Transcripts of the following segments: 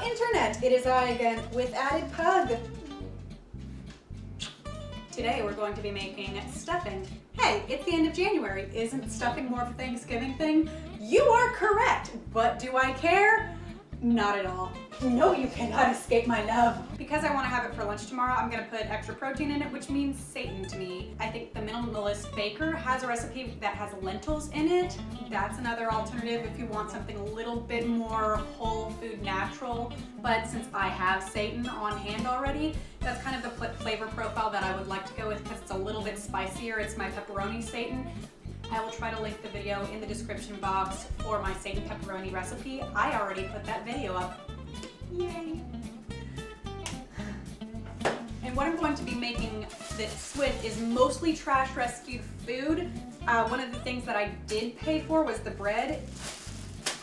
internet, it is I again with Added Pug. Today we're going to be making stuffing. Hey, it's the end of January. Isn't stuffing more of a Thanksgiving thing? You are correct, but do I care? Not at all. No, you cannot escape my love. Because I want to have it for lunch tomorrow, I'm going to put extra protein in it, which means seitan to me. I think the Minimalist Baker has a recipe that has lentils in it. That's another alternative if you want something a little bit more whole food natural. But since I have seitan on hand already, that's kind of the flavor profile that I would like to go with because it's a little bit spicier. It's my pepperoni seitan. I will try to link the video in the description box for my seitan pepperoni recipe. I already put that video up. Yay! And what I'm going to be making this with is mostly trash rescued food. One of the things that I did pay for was the bread.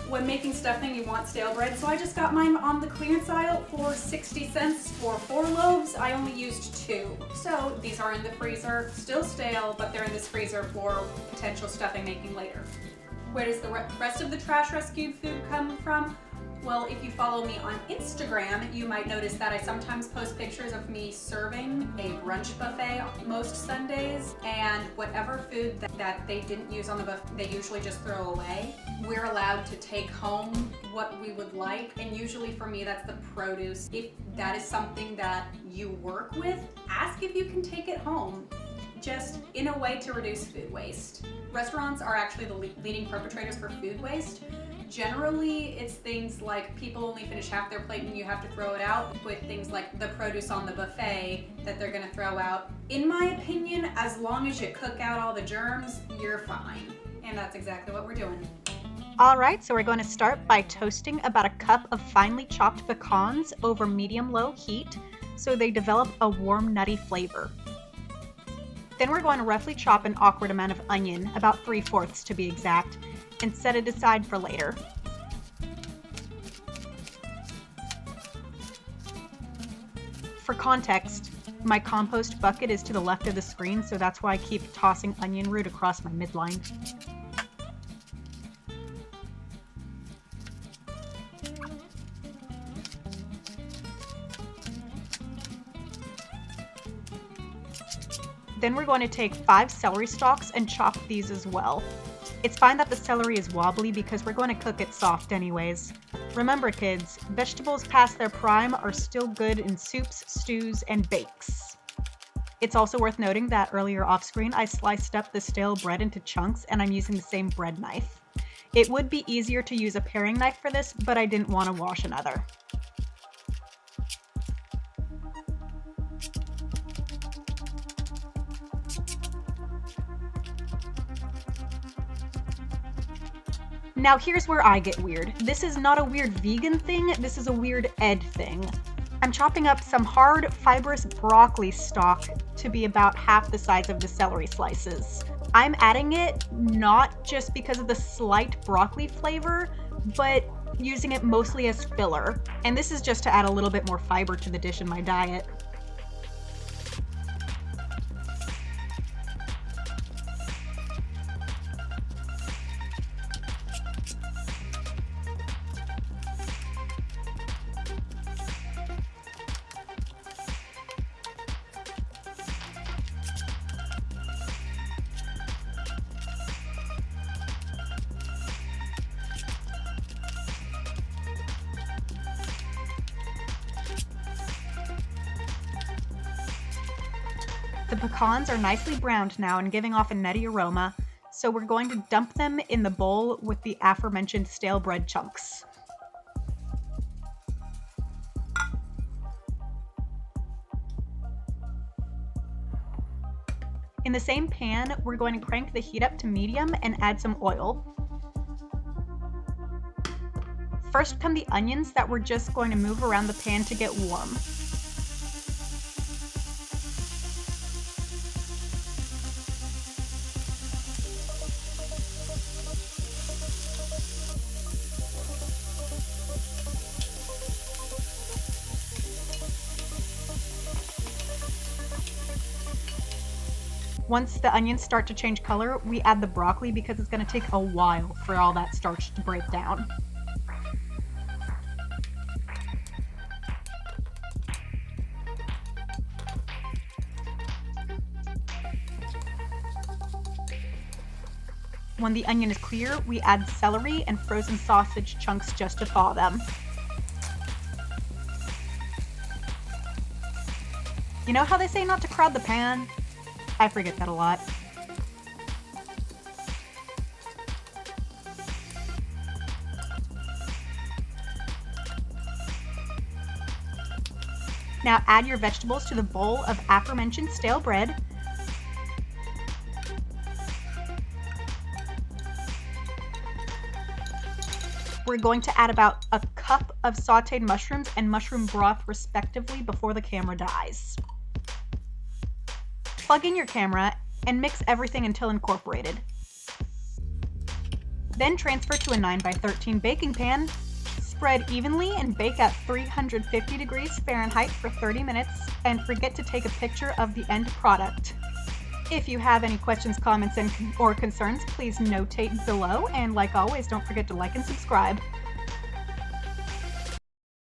When making stuffing, you want stale bread, so I just got mine on the clearance aisle for 60 cents for 4 loaves. I only used 2. So these are in the freezer, still stale, but they're in this freezer for potential stuffing making later. Where does the rest of the trash rescued food come from? Well, if you follow me on Instagram, you might notice that I sometimes post pictures of me serving a brunch buffet most Sundays, and whatever food that they didn't use on the buffet, they usually just throw away. We're allowed to take home what we would like, and usually for me that's the produce. If that is something that you work with, ask if you can take it home, just in a way to reduce food waste. Restaurants are actually the leading perpetrators for food waste. Generally, it's things like people only finish half their plate and you have to throw it out, with things like the produce on the buffet that they're gonna throw out. In my opinion, as long as you cook out all the germs, you're fine. And that's exactly what we're doing. All right, so we're going to start by toasting about a cup of finely chopped pecans over medium-low heat so they develop a warm, nutty flavor. Then we're going to roughly chop an awkward amount of onion, about 3/4 to be exact, and set it aside for later. For context, my compost bucket is to the left of the screen, so that's why I keep tossing onion root across my midline. Then we're going to take 5 celery stalks and chop these as well. It's fine that the celery is wobbly because we're going to cook it soft anyways. Remember kids, vegetables past their prime are still good in soups, stews, and bakes. It's also worth noting that earlier off screen I sliced up the stale bread into chunks and I'm using the same bread knife. It would be easier to use a paring knife for this, but I didn't want to wash another. Now here's where I get weird. This is not a weird vegan thing, this is a weird Ed thing. I'm chopping up some hard, fibrous broccoli stalk to be about half the size of the celery slices. I'm adding it not just because of the slight broccoli flavor, but using it mostly as filler. And this is just to add a little bit more fiber to the dish in my diet. The pecans are nicely browned now and giving off a nutty aroma, so we're going to dump them in the bowl with the aforementioned stale bread chunks. In the same pan, we're going to crank the heat up to medium and add some oil. First come the onions that we're just going to move around the pan to get warm. Once the onions start to change color, we add the broccoli because it's going to take a while for all that starch to break down. When the onion is clear, we add celery and frozen sausage chunks just to thaw them. You know how they say not to crowd the pan? I forget that a lot. Now add your vegetables to the bowl of aforementioned stale bread. We're going to add about a cup of sauteed mushrooms and mushroom broth respectively before the camera dies. Plug in your camera and mix everything until incorporated. Then transfer to a 9x13 baking pan. Spread evenly and bake at 350 degrees Fahrenheit for 30 minutes, and forget to take a picture of the end product. If you have any questions, comments, or concerns, please notate below, and like always, don't forget to like and subscribe.